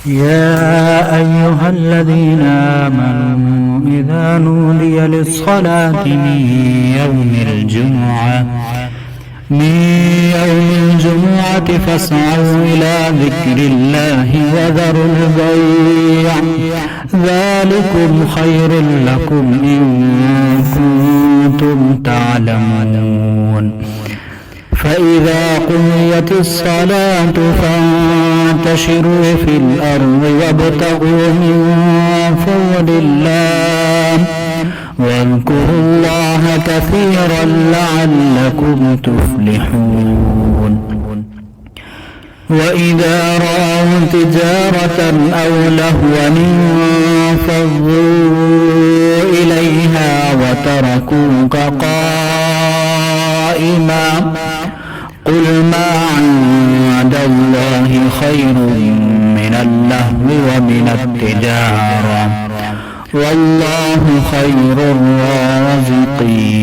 يا أيها الذين آمنوا إذا نودي للصلاة من يوم الجمعة فاسعوا إلى ذكر الله وذروا البيع ذلكم خير لكم إن كنتم تعلمون فإذا قضيت الصلاة فانتشروا في الأرض وابتغوا من فضل الله واذكروا الله كثيرا لعلكم تفلحون وإذا رأوا تجارة أو لهوا انفضوا إليها وتركوك قائما قل ما عند الله خير من اللهو ومن التجارة والله خير الرازقين